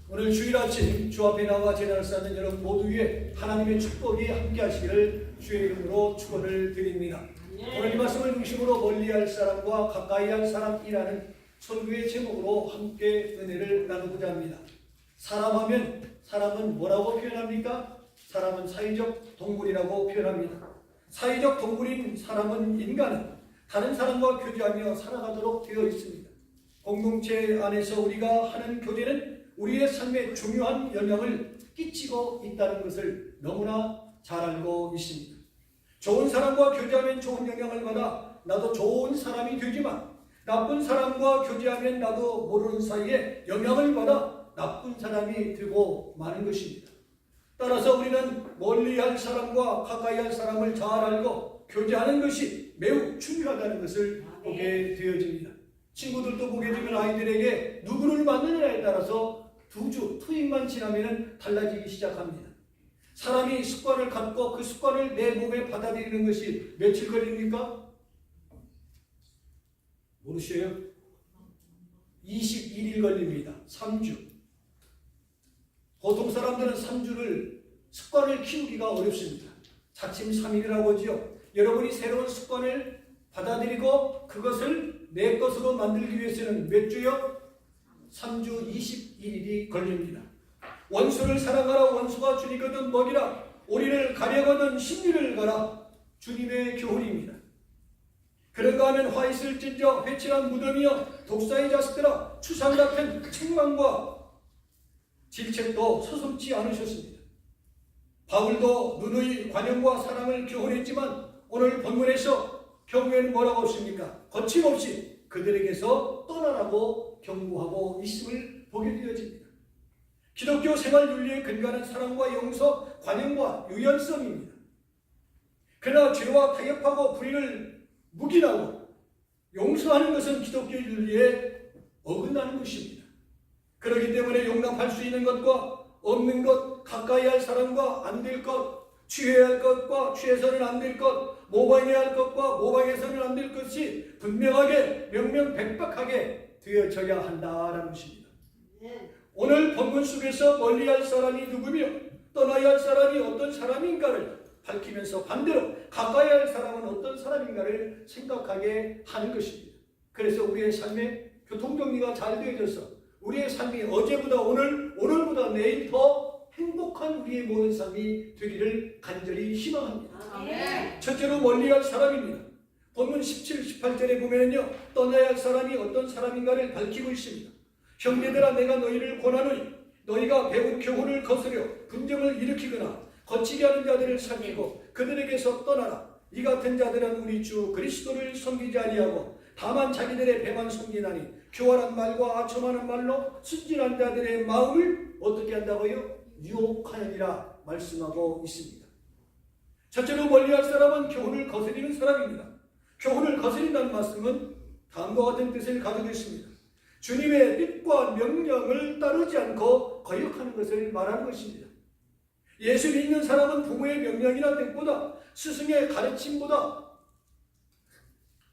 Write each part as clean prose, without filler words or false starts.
오늘 주일 아침 주 앞에 나와 제단을 쌓는 여러분 모두 위에 하나님의 축복이 함께 하시기를 주의 이름으로 축원을 드립니다. 오늘 이 말씀을 중심으로 멀리할 사람과 가까이할 사람이라는 설교의 제목으로 함께 은혜를 나누고자 합니다. 사람하면 사람은 뭐라고 표현합니까? 사람은 사회적 동물이라고 표현합니다. 사회적 동물인 사람은 인간은 다른 사람과 교제하며 살아가도록 되어 있습니다. 공동체 안에서 우리가 하는 교제는 우리의 삶에 중요한 영향을 끼치고 있다는 것을 너무나 잘 알고 있습니다. 좋은 사람과 교제하면 좋은 영향을 받아 나도 좋은 사람이 되지만 나쁜 사람과 교제하면 나도 모르는 사이에 영향을 받아 나쁜 사람이 되고 마는 것입니다. 따라서 우리는 멀리할 사람과 가까이할 사람을 잘 알고 교제하는 것이 매우 중요하다는 것을 보게 되어집니다. 친구들도 보게 되면 아이들에게 누구를 만나느냐에 따라서 2주, 투입만 지나면 달라지기 시작합니다. 사람이 습관을 갖고 그 습관을 내 몸에 받아들이는 것이 며칠 걸립니까? 모르셔요? 21일 걸립니다. 3주. 보통 사람들은 3주를 습관을 키우기가 어렵습니다. 자칫 3일이라고 하죠. 여러분이 새로운 습관을 받아들이고 그것을 내 것으로 만들기 위해서는 몇 주요? 3주 21일이 걸립니다. 원수를 사랑하라. 원수가 주니거든 먹이라. 오리를 가려거든 심리를 가라. 주님의 교훈입니다. 그런가 하면 화 있을진저 회칠한 무덤이여 독사의 자식들아 추상 같은 책망과 질책도 서슴지 않으셨습니다. 바울도 눈의 관용과 사랑을 교훈했지만 오늘 본문에서 경고에는 뭐라고 했습니까? 거침없이 그들에게서 떠나라고 경고하고 있음을 보게 되어집니다. 기독교 생활 윤리의 근간은 사랑과 용서, 관용과 유연성입니다. 그러나 죄와 타협하고 불의를 묵인하고 용서하는 것은 기독교 윤리에 어긋나는 것입니다. 그렇기 때문에 용납할 수 있는 것과 없는 것, 가까이 할 사람과 안 될 것, 취해야 할 것과 취해서는 안 될 것, 모방해야 할 것과 모방해서는 안 될 것이 분명하게 명명백백하게 되어져야 한다는 것입니다. 오늘 본문 속에서 멀리할 사람이 누구며 떠나야 할 사람이 어떤 사람인가를 밝히면서 반대로 가까이 할 사람은 어떤 사람인가를 생각하게 하는 것입니다. 그래서 우리의 삶의 교통정리가 잘 되어져서 우리의 삶이 어제보다 오늘보다 내일 더 행복한 우리의 모든 삶이 되기를 간절히 희망합니다. 첫째로 멀리할 사람입니다. 본문 17, 18절에 보면요, 떠나야 할 사람이 어떤 사람인가를 밝히고 있습니다. 형제들아 내가 너희를 권하노니 너희가 배운 교훈을 거스려 분쟁을 일으키거나 거치게 하는 자들을 살피고 그들에게서 떠나라. 이 같은 자들은 우리 주 그리스도를 섬기지 아니하고 다만 자기들의 배만 섬기나니 교활한 말과 아첨하는 말로 순진한 자들의 마음을 어떻게 한다고요? 유혹하느니라 말씀하고 있습니다. 첫째로 멀리할 사람은 교훈을 거스리는 사람입니다. 교훈을 거스린다는 말씀은 다음과 같은 뜻을 가지고 있습니다. 주님의 뜻과 명령을 따르지 않고 거역하는 것을 말하는 것입니다. 예수 믿는 사람은 부모의 명령이나 뜻보다 스승의 가르침보다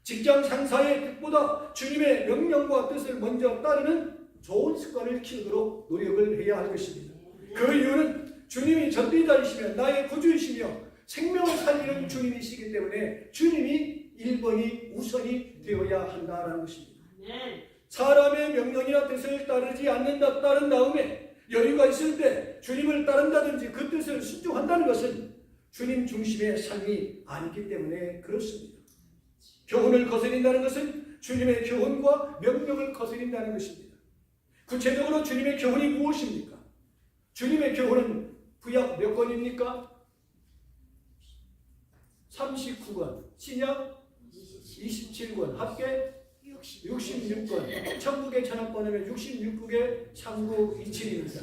직장 상사의 뜻보다 주님의 명령과 뜻을 먼저 따르는 좋은 습관을 키우도록 노력을 해야 할 것입니다. 그 이유는 주님이 전비자이시며 나의 구주이시며 생명을 살리는 주님이시기 때문에 주님이 1번이 우선이 되어야 한다는 것입니다. 사람의 명령이나 뜻을 따르지 않는다 따른 다음에 여유가 있을 때 주님을 따른다든지 그 뜻을 순종한다는 것은 주님 중심의 삶이 아니기 때문에 그렇습니다. 교훈을 거스린다는 것은 주님의 교훈과 명령을 거스린다는 것입니다. 구체적으로 주님의 교훈이 무엇입니까? 주님의 교훈은 구약 몇 권입니까? 39권, 신약 27권, 합계 66권, 천국의 천합권이면 66국의 삼국 이칠입니다.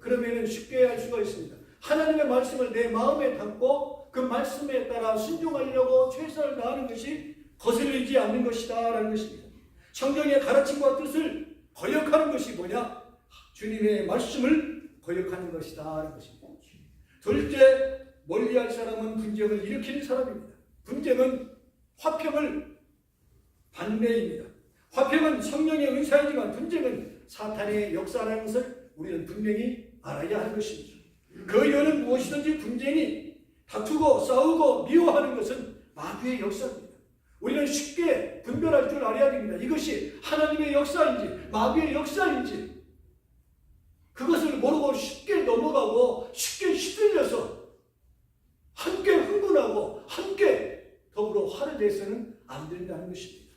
그러면 쉽게 알 수가 있습니다. 하나님의 말씀을 내 마음에 담고 그 말씀에 따라 순종하려고 최선을 다하는 것이 거슬리지 않는 것이다 라는 것입니다. 성경의 가르침과 뜻을 거역하는 것이 뭐냐? 주님의 말씀을 거역하는 것이다 라는 것입니다. 둘째, 멀리할 사람은 분쟁을 일으키는 사람입니다. 분쟁은 화평을 반대입니다. 화평은 성령의 은사이지만 분쟁은 사탄의 역사라는 것을 우리는 분명히 알아야 하는 것입니다. 그 이유는 무엇이든지 분쟁이 다투고 싸우고 미워하는 것은 마귀의 역사입니다. 우리는 쉽게 분별할 줄 알아야 됩니다. 이것이 하나님의 역사인지 마귀의 역사인지 그것을 모르고 쉽게 넘어가고 쉽게 휘둘려서 함께 흥분하고 함께 더불어 화를 내서는 안 된다는 것입니다.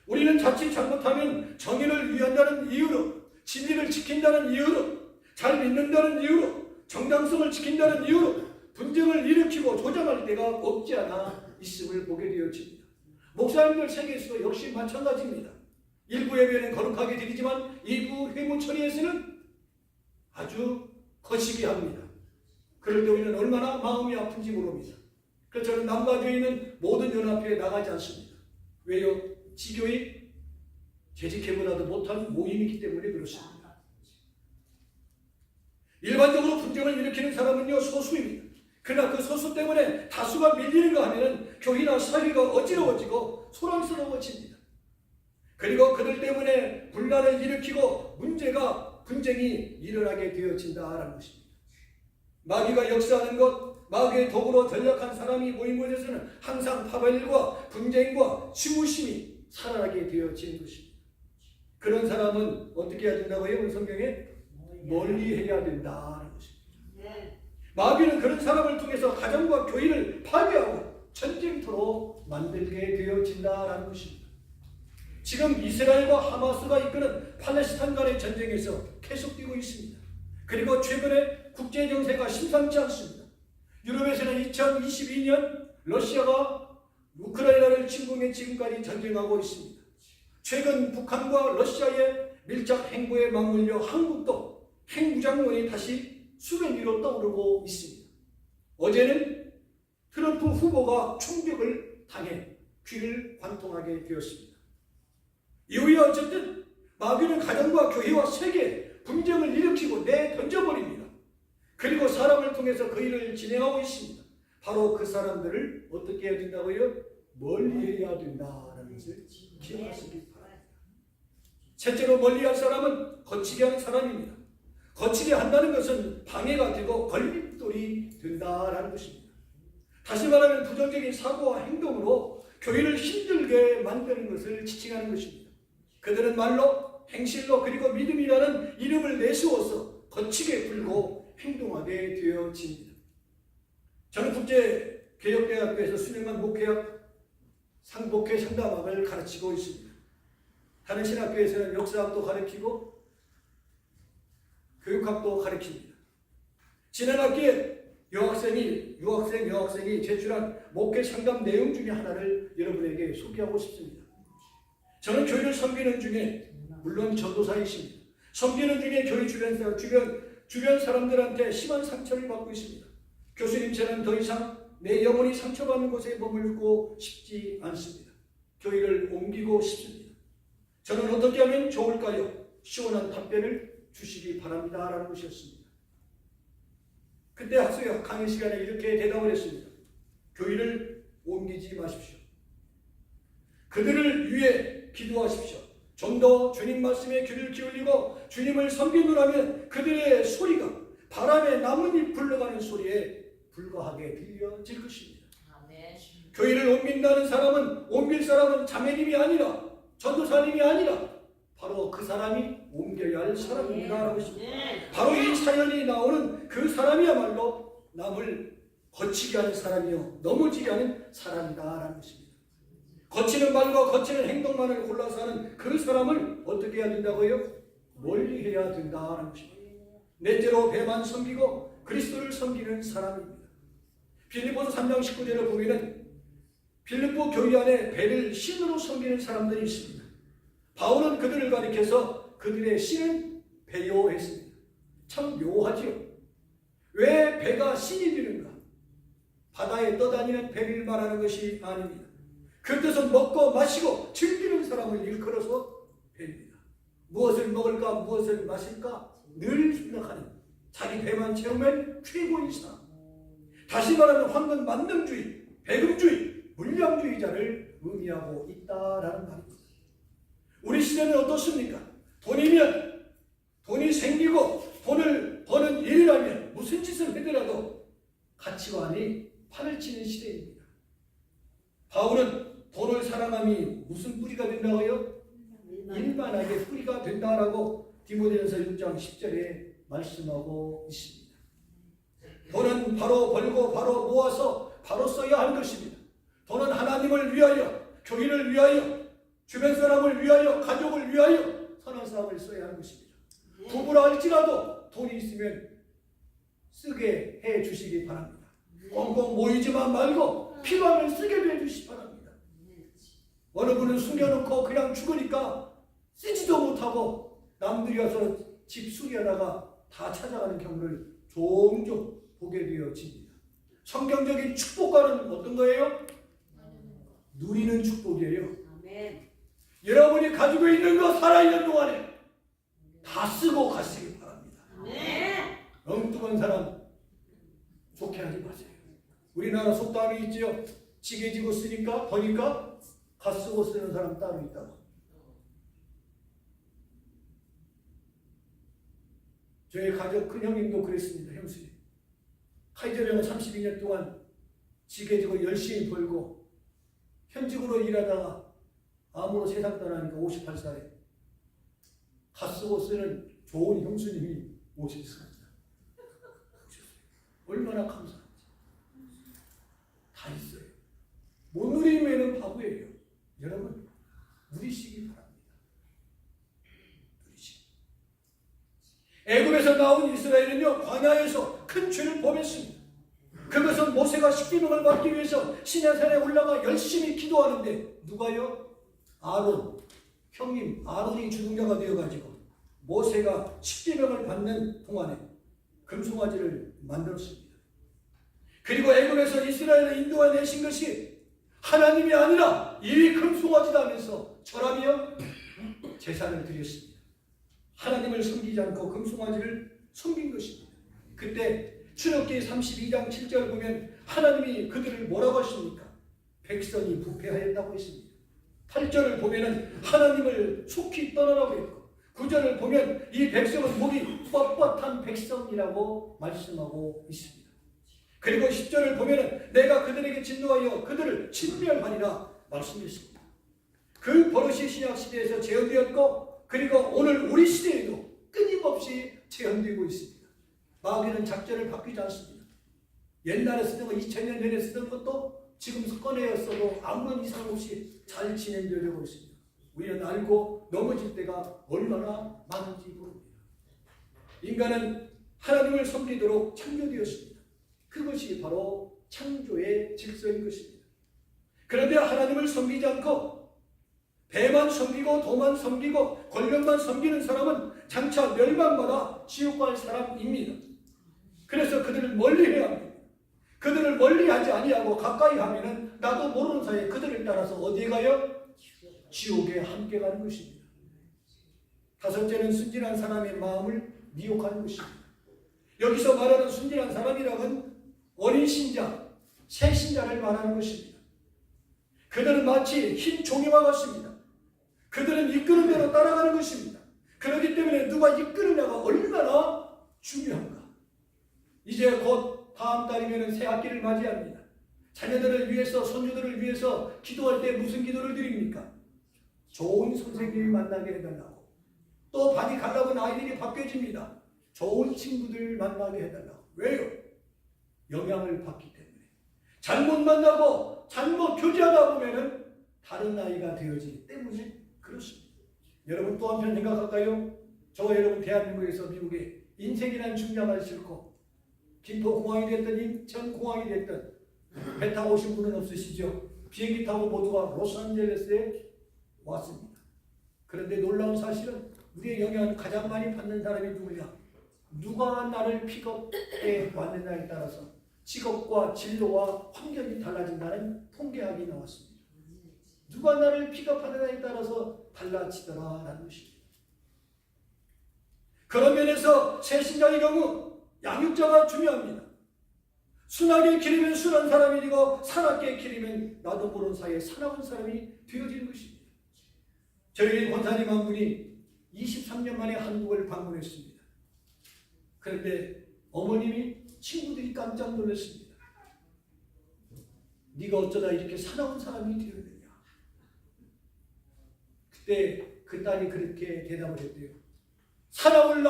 우리는 자칫 잘못하면 정의를 위한다는 이유로, 진리를 지킨다는 이유로, 잘 믿는다는 이유로, 정당성을 지킨다는 이유로 분쟁을 일으키고 조장할 때가 없지 않아 있음을 보게 되어집니다. 목사님들 세계에서도 역시 마찬가지입니다. 일부 예배는 거룩하게 드리지만 일부 회무 처리에서는 아주 거시기 합니다. 그럴 때 우리는 얼마나 마음이 아픈지 모릅니다. 그래서 저는 남가주에 있는 모든 연합회에 나가지 않습니다. 왜요? 지교의 재직해보다도 못한 모임이기 때문에 그렇습니다. 일반적으로 분쟁을 일으키는 사람은요 소수입니다. 그러나 그 소수 때문에 다수가 밀리는가 하면 교회나 사회가 어지러워지고 소란스러워집니다. 그리고 그들 때문에 분란을 일으키고 분쟁이 일어나게 되어진다라는 것입니다. 마귀가 역사하는 것, 마귀의 도구로 전략한 사람이 모인 곳에서는 항상 파벌과 분쟁과 치우심이 살아나게 되어지는 것입니다. 그런 사람은 어떻게 해야 된다고요? 성경에 멀리해야 된다는 것입니다. 마귀는 그런 사람을 통해서 가정과 교회를 파괴하고 전쟁터로 만들게 되어진다는 것입니다. 지금 이스라엘과 하마스가 이끄는 팔레스타인 간의 전쟁에서 계속되고 있습니다. 그리고 최근에 국제 정세가 심상치 않습니다. 유럽에서는 2022년 러시아가 우크라이나를 침공해 지금까지 전쟁하고 있습니다. 최근 북한과 러시아의 밀착 행보에 맞물려 한국도 핵무장론이 다시 수면 위로 떠오르고 있습니다. 어제는 트럼프 후보가 총격을 당해 귀를 관통하게 되었습니다. 이후에 어쨌든 마귀는 가정과 교회와 세계에 분쟁을 일으키고 내던져버립니다. 그리고 사람을 통해서 그 일을 진행하고 있습니다. 바로 그 사람들을 어떻게 해야 된다고요? 멀리해야 된다는 것을 기억하시기 바랍니다. 첫째로 멀리할 사람은 거치게 하는 사람입니다. 거치게 한다는 것은 방해가 되고 걸림돌이 된다는 것입니다. 다시 말하면 부정적인 사고와 행동으로 교회를 힘들게 만드는 것을 지칭하는 것입니다. 그들은 말로, 행실로, 그리고 믿음이라는 이름을 내세워서 거치게 굴고 행동하게 되어집니다. 저는 국제개혁대학교에서 수련관 목회학, 상복회 상담학을 가르치고 있습니다. 다른 신학교에서는 역사학도 가르치고 교육학도 가르칩니다. 지난 학기에 여학생이 제출한 목회 상담 내용 중에 하나를 여러분에게 소개하고 싶습니다. 저는 교회를 섬기는 중에 물론 전도사이십니다. 섬기는 중에 교회 주변 사람들한테 심한 상처를 받고 있습니다. 교수님, 저는 더 이상 내 영혼이 상처받는 곳에 머물고 싶지 않습니다. 교회를 옮기고 싶습니다. 저는 어떻게 하면 좋을까요? 시원한 답변을 주시기 바랍니다 라는 것이었습니다. 그때 학생 강의 시간에 이렇게 대답을 했습니다. 교회를 옮기지 마십시오. 그들을 위해 기도하십시오. 좀 더 주님 말씀에 귀를 기울이고 주님을 섬기노라면 그들의 소리가 바람에 나뭇잎 굴러가는 소리에 불과하게 들려질 것입니다. 아멘. 교회를 옮긴다는 사람은, 옮길 사람은 자매님이 아니라 전도사님이 아니라 바로 그 사람이 옮겨야 할 사람입니다라고 했습니다. 바로 이 사연이 나오는 그 사람이야말로 남을 거치게 하는 사람이요 넘어지게 하는 사람이다라는 것입니다. 거치는 말과 거치는 행동만을 골라서 하는 그 사람을 어떻게 해야 된다고요? 멀리 해야 된다는 것입니다. 넷째로 배만 섬기고 그리스도를 섬기는 사람입니다. 빌립보서 3장 19절을 보면은 빌립보 교회 안에 배를 신으로 섬기는 사람들이 있습니다. 바울은 그들을 가리켜서 그들의 신은 배요 했습니다. 참 묘하지요. 왜 배가 신이 되는가? 바다에 떠다니는 배를 말하는 것이 아닙니다. 그 뜻은 먹고 마시고 즐기는 사람을 일컬어서 배입니다. 무엇을 먹을까 무엇을 마실까 늘 생각하는, 자기 배만 채우면 최고인 사람. 다시 말하면 황금 만능주의, 배금주의, 물량주의자를 의미하고 있다라는 말입니다. 우리 시대는 어떻습니까? 돈이 생기고 11장 10절에 말씀하고 있습니다. 돈은 바로 벌고 바로 모아서 바로 써야 하는 것입니다. 돈은 하나님을 위하여, 교인을 위하여, 주변 사람을 위하여, 가족을 위하여 선한 사람을 써야 하는 것입니다. 부부라 할지라도 돈이 있으면 쓰게 해 주시기 바랍니다. 꽁꽁 모이지만 말고 필요하면 쓰게 해 주시기 바랍니다. 어느 분은 숨겨놓고 그냥 죽으니까 쓰지도 못하고 남들이 와서 집 수리하다가 다 찾아가는 경우를 종종 보게 되어집니다. 성경적인 축복과는 어떤 거예요? 누리는 축복이에요. 아멘. 여러분이 가지고 있는 거 살아있는 동안에 다 쓰고 가시기 바랍니다. 아멘. 엉뚱한 사람 좋게 하지 마세요. 우리나라 속담이 있지요. 지게 지고 쓰니까 버니까 가 쓰고 쓰는 사람 따로 있다고. 저희 가족 큰형님도 그랬습니다. 형수님. 카이저병원 32년 동안 지게 지고 열심히 벌고 현직으로 일하다가 암으로 세상 떠나니까 58살에 가 쓰고 쓰는 좋은 형수님이 오셨습니다. 얼마나 감사한지. 다 있어요. 못 누리면은 바보예요. 여러분 누리시기 바랍니다. 누리시기. 애굽에서 나온 이스라엘은요 광야에서 큰 죄를 범했습니다. 그것은 모세가 십계명을 받기 위해서 시내산에 올라가 열심히 기도하는데 누가요? 아론, 형님 아론이 주동자가 되어가지고 모세가 십계명을 받는 동안에 금송아지를 만들었습니다. 그리고 애굽에서 이스라엘을 인도해내신 것이 하나님이 아니라 이 금송아지다 하면서 절하며 제사를 드렸습니다. 하나님을 섬기지 않고 금송아지를 섬긴 것입니다. 그때 출애굽기 32장 7절 보면 하나님이 그들을 뭐라고 하십니까? 백성이 부패하였다고 했습니다. 8절을 보면 하나님을 속히 떠나라고 했고 9절을 보면 이 백성은 목이 뻣뻣한 백성이라고 말씀하고 있습니다. 그리고 10절을 보면 내가 그들에게 진노하여 그들을 진멸하리라 말씀했습니다. 그 버릇이 신약시대에서 재현되었고 그리고 오늘 우리 시대에도 끊임없이 재현되고 있습니다. 마귀는 작전을 바뀌지 않습니다. 옛날에 쓰던 거 2000년 전에 쓰던 것도 지금 꺼내었어도 아무런 이상 없이 잘 진행되려고 있습니다. 우리는 알고 넘어질 때가 얼마나 많은지 모릅니다. 인간은 하나님을 섬기도록 창조되었습니다. 그것이 바로 창조의 질서인 것입니다. 그런데 하나님을 섬기지 않고 배만 섬기고 도만 섬기고 권력만 섬기는 사람은 장차 멸망받아 지옥 갈 사람입니다. 그래서 그들을 멀리해야 합니다. 그들을 멀리하지 아니하고 가까이 하면은 나도 모르는 사이에 그들을 따라서 어디에 가요? 지옥에 함께 가는 것입니다. 다섯째는 순진한 사람의 마음을 미혹하는 것입니다. 여기서 말하는 순진한 사람이라면 어린 신자, 새 신자를 말하는 것입니다. 그들은 마치 흰 종이와 같습니다. 그들은 이끄는 대로 따라가는 것입니다. 그렇기 때문에 누가 이끄느냐가 얼마나 중요한가. 이제 곧 다음 달이면 새 학기를 맞이합니다. 자녀들을 위해서 손주들을 위해서 기도할 때 무슨 기도를 드립니까? 좋은 선생님이 만나게 해달라고. 또 반이 갈라면 아이들이 바뀌어집니다. 좋은 친구들 만나게 해달라고. 왜요? 영향을 받기 때문에. 잘못 만나고 잘못 교제하다 보면은 다른 아이가 되어지기 때문에 그렇습니다. 여러분 또 한편 생각할까요? 저와 여러분 대한민국에서 미국에 인생이란 중량을 싣고 김포공항이 됐든 인천공항이 됐든 배 타고 오신 분은 없으시죠? 비행기 타고 모두가 로스앤젤레스에 왔습니다. 그런데 놀라운 사실은 우리의 영향을 가장 많이 받는 사람이 누구냐? 누가 나를 픽업해 왔느냐에 따라서 직업과 진로와 환경이 달라진다는 통계학이 나왔습니다. 누가 나를 픽업하느냐에 따라서 달라지더라라는 것입니다. 그런 면에서 새신자의 경우 양육자가 중요합니다. 순하게 기르면 순한 사람이 되고 사납게 기르면 나도 모르는 사이에 사나운 사람이 되어지는 것입니다. 저희 권사님 한 분이 23년 만에 한국을 방문했습니다. 그런데 어머님이 친구들이 깜짝 놀랐습니다. 네가 어쩌다 이렇게 사나운 사람이 되었느냐. 그때 그 딸이 그렇게 대답을 했대요. 사나운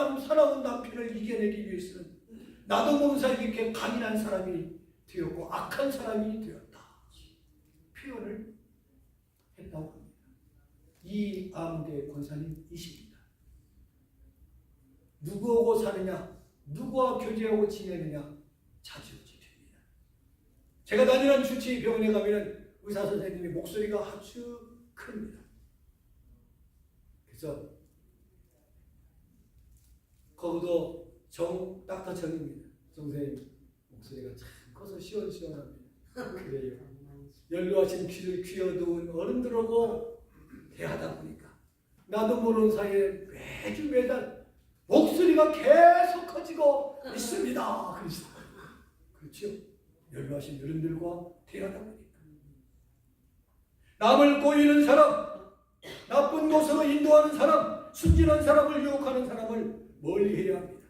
남편을 이겨내기 위해서는 나도 모르는 사이에 이렇게 강인한 사람이 되었고 악한 사람이 되었다 표현을 했다고 합니다. 이 아무개 권사님이십니다. 누구하고 사느냐, 누구와 교제하고 지내느냐 자지우지됩니다. 제가 다니는 주치병원에 가면 의사 선생님의 목소리가 아주 큽니다. 그래서 거기도 닥터 정입니다. 정선생님 목소리가 참 커서 시원시원합니다. 그래요. 연로하신 귀를 귀어두은 어른들하고 대하다 보니까 나도 모르는 사이에 매달 목소리가 계속 커지고 있습니다. 그렇죠? 연로하신 어른들과 대하다 보니까 남을 꼬이는 사람, 나쁜 곳으로 인도하는 사람, 순진한 사람을 유혹하는 사람을 멀리해야 합니다.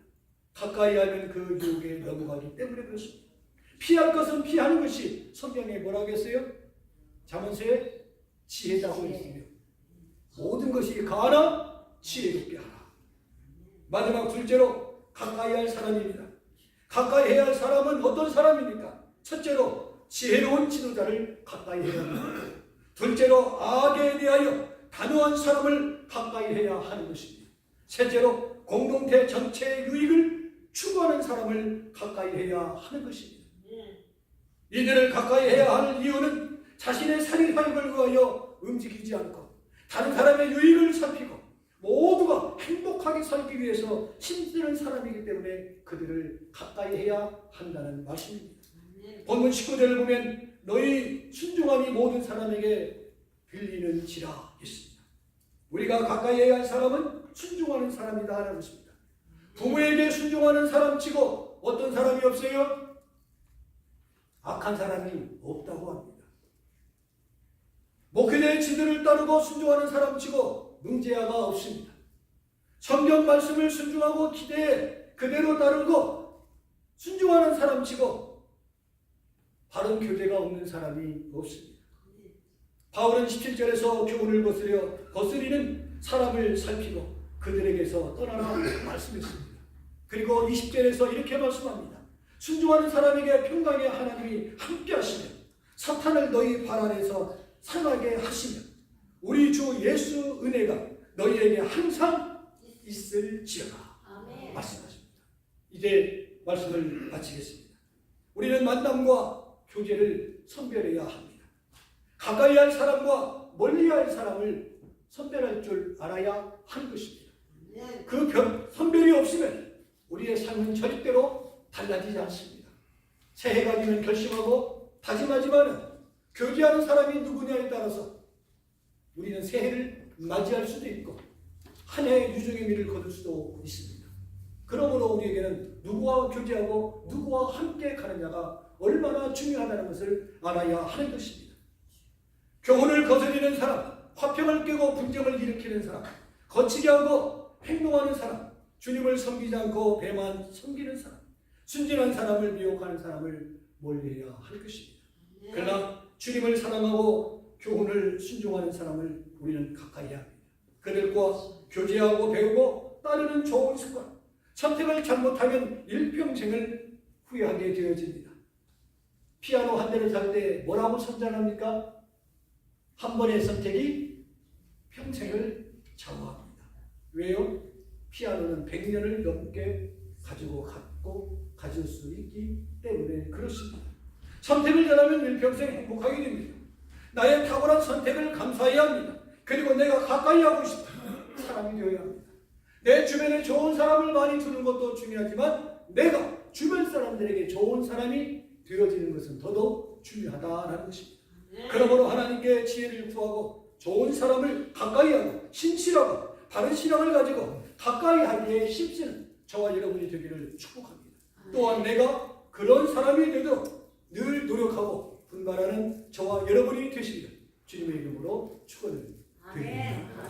가까이 하면 그 유혹에 넘어가기 때문에 그렇습니다. 피할 것은 피하는 것이 성경에 뭐라고 했어요? 잠언서에 지혜라고 했으며 모든 것이 가나 지혜롭게 하라. 마지막 둘째로 가까이 할 사람입니다. 가까이 해야 할 사람은 어떤 사람입니까? 첫째로 지혜로운 지도자를 가까이 해야 합니다. 둘째로 악에 대하여 단호한 사람을 가까이 해야 하는 것입니다. 셋째로 공동체 전체의 유익을 추구하는 사람을 가까이 해야 하는 것입니다. 이들을 가까이 해야 하는 이유는 자신의 살인활동을 위하여 움직이지 않고 다른 사람의 유익을 살피고 모두가 행복하게 살기 위해서 힘쓰는 사람이기 때문에 그들을 가까이 해야 한다는 말씀입니다. 본문 19절을 보면 너희 순종함이 모든 사람에게 들리는지라 했습니다. 우리가 가까이 해야 할 사람은 순종하는 사람이다 하는 것입니다. 부모에게 순종하는 사람치고 어떤 사람이 없어요? 악한 사람이 없다고 합니다. 목회자의 지도를 따르고 순종하는 사람치고 문제아가 없습니다. 성경 말씀을 순종하고 기대에 그대로 따르고 순종하는 사람치고 바른 교제가 없는 사람이 없습니다. 바울은 17절에서 교훈을 거스리는 사람을 살피고 그들에게서 떠나라 말씀했습니다. 그리고 20절에서 이렇게 말씀합니다. 순종하는 사람에게 평강의 하나님이 함께 하시며 사탄을 너희 발 아래서 상하게 하시며 우리 주 예수 은혜가 너희에게 항상 있을지어다 말씀하십니다. 이제 말씀을 마치겠습니다. 우리는 만남과 교제를 선별해야 합니다. 가까이 할 사람과 멀리 할 사람을 선별할 줄 알아야 하는 것입니다. 그 선별이 없으면 우리의 삶은 절대로 달라지지 않습니다. 새해가 되면 결심하고 다짐하지만 교제하는 사람이 누구냐에 따라서 우리는 새해를 맞이할 수도 있고 한 해의 유종의 미를 거둘 수도 있습니다. 그러므로 우리에게는 누구와 교제하고 누구와 함께 가느냐가 얼마나 중요하다는 것을 알아야 하는 것입니다. 교훈을 거스리는 사람, 화평을 깨고 분쟁을 일으키는 사람, 거치게 하고 행동하는 사람, 주님을 섬기지 않고 배만 섬기는 사람, 순진한 사람을 미혹하는 사람을 멀리해야 할 것입니다. 그러나 주님을 사랑하고 교훈을 순종하는 사람을 우리는 가까이 해야 합니다. 그들과 교제하고 배우고 따르는 좋은 습관, 선택을 잘못하면 일평생을 후회하게 되어집니다. 피아노 한 대를 살 때 뭐라고 선전합니까? 한 번의 선택이 평생을 좌우합니다. 왜요? 피아노는 100년을 넘게 가질 수 있기 때문에 그렇습니다. 선택을 잘하면 일평생 행복하게 됩니다. 나의 탁월한 선택을 감사해야 합니다. 그리고 내가 가까이 하고 싶은 사람이 되어야 합니다. 내 주변에 좋은 사람을 많이 두는 것도 중요하지만 내가 주변 사람들에게 좋은 사람이 되어지는 것은 더더욱 중요하다는 것입니다. 그러므로 하나님께 지혜를 구하고 좋은 사람을 가까이 하고 신실하고 바른 신앙을 가지고 가까이 하기에 힘쓰는 저와 여러분이 되기를 축복합니다. 또한 내가 그런 사람이 되도록 늘 노력하고 분발하는 저와 여러분이 되시기를 주님의 이름으로 축원을 드립니다.